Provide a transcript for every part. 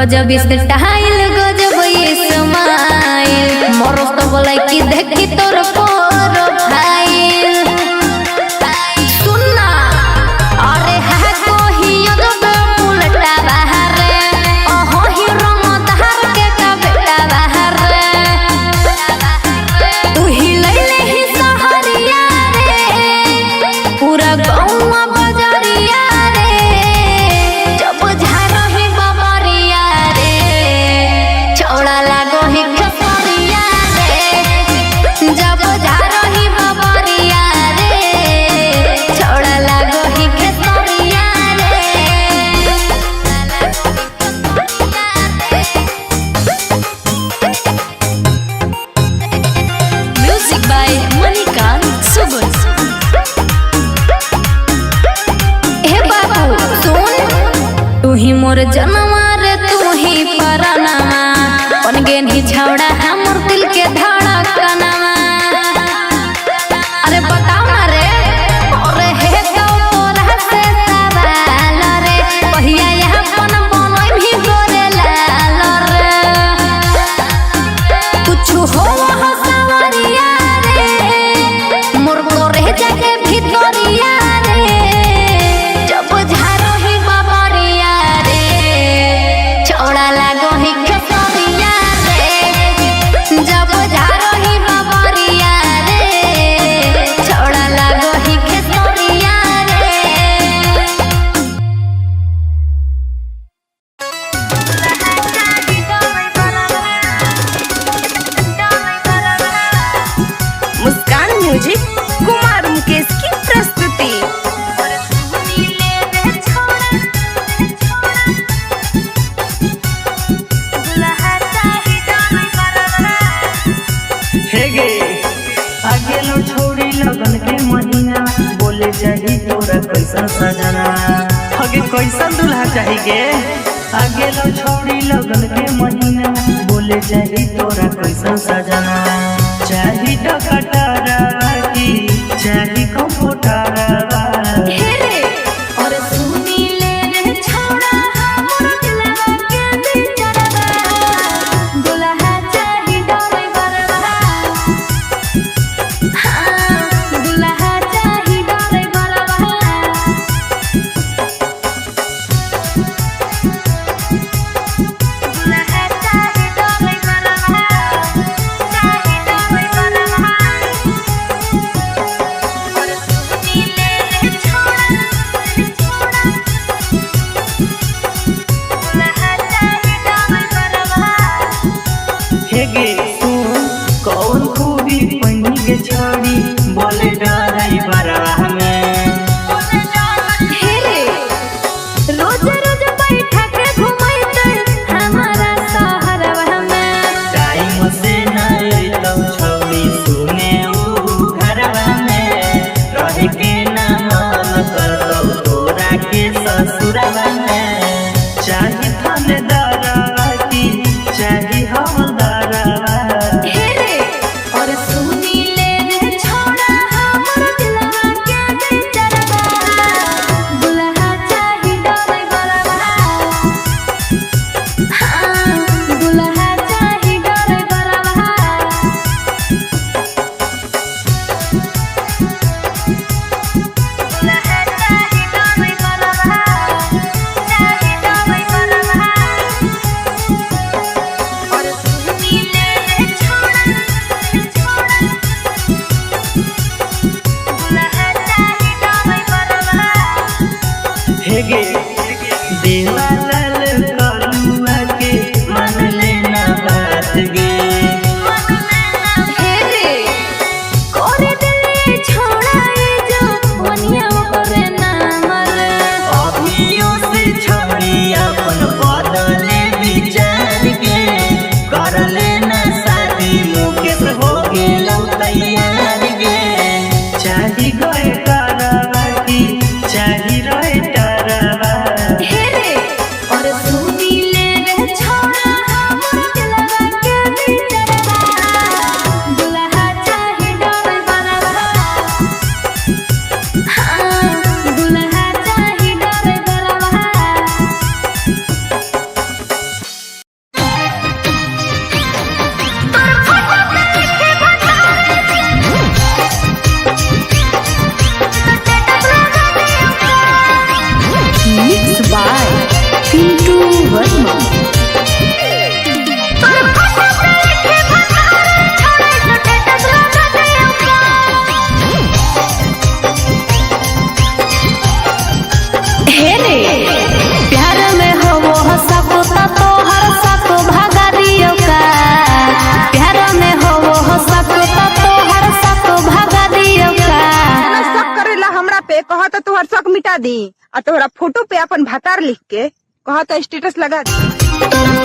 गजब स्टाइल गजब स्माइल मोरो तो बोले कि देखी तोर प्रोफाइल सुनना अरे है कोही अदब उल्टा बाहर ओहो ही रमदार के का बेटा बाहर तू ही लैले ही सहरिया रे पूरा गौवा बजरिया रे जब झारही बबरिया रे चौड़ा लागो ही खसरिया रे जब झारही बबरिया रे चौड़ा लागो ही खसरिया रे म्यूजिक बाय मणिकांत सुगुन। हे बाबू सुन तू ही मोर जनवा रे तू ही परनवा बन गे नी छौड़ा हमर दिल के धड़कनवा अरे बताओ ना रे अरे हे तो तोरा से सवाल रे पहिया यहाँ पन बनोई भी गोरे लाल रे कुछ हो सवरिया रे मोर गोरे जाके भितरिया रे जब झारही बबरिया रे चौड़ा लागो ही खसरिया रे जब झारही बबरिया रे चौड़ा लागो ही खसरिया रे मुस्कान म्यूजिक कुमार मुकेश की प्रस्तुति। हे गे आगे लो छोड़ी लगन के महीना बोले जाही तोरा कैसन सजना हगे कैसन दुल्हा चाही गे आगे लो छोड़ी लगन के महीना बोले जाही तोरा कैसन सजना चाही डकटरा की चाही कंप्यूटरवा हे रे और सुनी ले रे छौड़ा हमर दिलवा के बिचरवा दुल्हा चाही डोरे बरवा हां दुल्हा चाही डोरे बरवा दुल्हा चाही डोरे बरवा चाही डोरे बरवा मिटा दी आ तोहरा फोटो पे अपन भतार लिख के कहा तो स्टेटस लगा दी।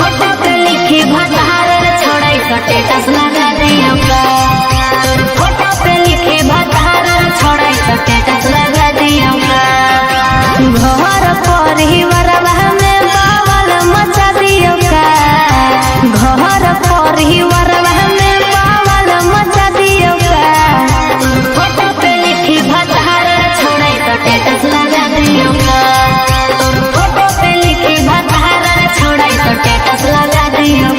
फोटो पे लिखी भतार छोड़ाई तो स्टेटस लगा दियो। फोटो पे लिखी भतार छोड़ाई तो स्टेटस लगा दियो। घर परिवारवा में बावल मचा दियो का। घर परिवारवा में बावल मचा दियो का। फोटो पे लिखी भतार छोड़ाई तो स्टेटस लगा दियो। फोटो पे लिखी भतार छोड़ाई तो स्टेटस लगा दियो।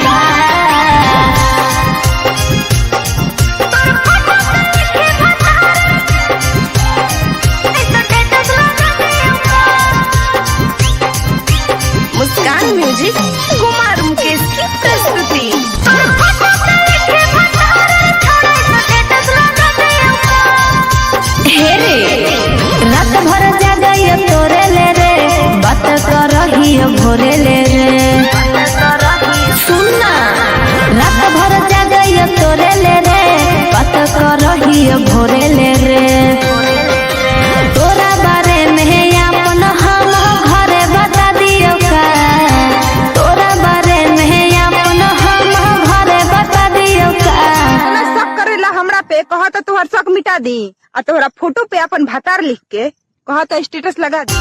मुस्कान म्यूजिक कुमार मुकेश की प्रस्तुति। हे रे रात भर जागई तोरे ले रे बात कर रही भोरे ले रे। सुनना रात भर जागई तोरे ले रे बात कर रही भोरे ले रे। तोरा बारे में अपन हम घरे बता दियो का। तोरा बारे में अपन हम घरे बता दियो का। शक करेला हमरा पे कहा तो तुहर शक मिटा दी आ तोहरा फोटो पे अपन भतार लिख के कहा तो स्टेटस लगा दी।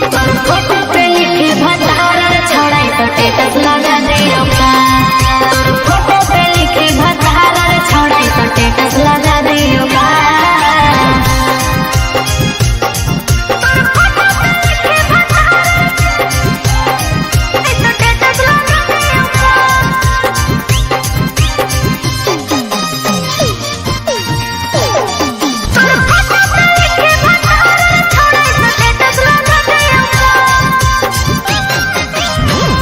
फोटो पे लिखी भतार छोड़ाई तो स्टेटस लगा दियो का। फोटो पे लिखी भतार छोड़ाई तो स्टेटस लगा दियो का।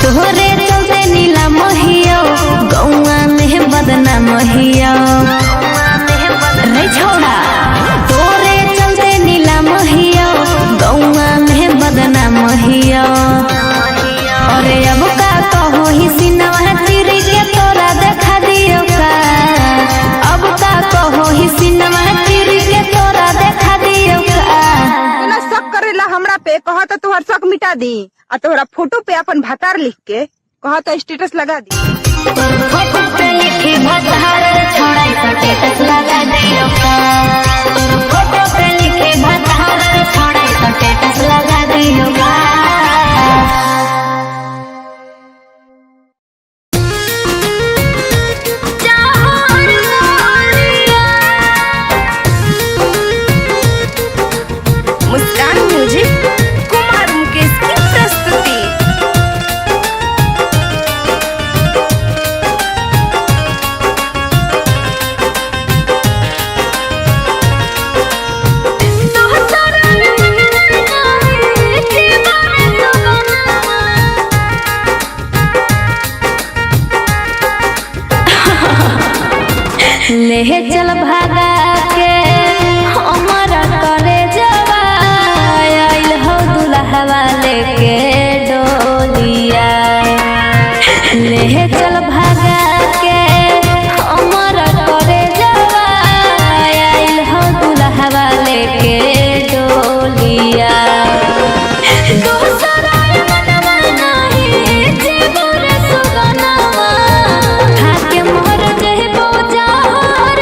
तोहरे चलते नीला महियो गौआ में बदना महियो रे छोड़ा। तोरे चलते नीला महियो गौआ में बदना महियो। अरे अब का कहो ही सिनवा चिरी के तोरा देखा दियो का। अब का कहो ही सिनवा चिरी के तोरा देखा दियो का। शक करेला हमरा पे कहा तो तुहर शक मिटा दी आ तोहरा फोटो पे अपन भतार लिख के कहा तो स्टेटस लगा दी। फोटो पे लिखी भतार छोड़ाई तो स्टेटस लगा दियो का। फोटो पे लिखी भतार छोड़ाई तो स्टेटस लगा दियो का। मुस्कान म्यूजिक कुमार मुकेश की प्रस्तुति। ले चल भागा के हमारा करे जवा आइल हो दुल्हवा लेके डोलिया। ले चल भागा के हमारा करे जवा आइल हो दुल्हवा लेके डोलिया। दोसरा मनवा नहीं जीवन सुगनवा खाके मोर जहबो जहर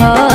हो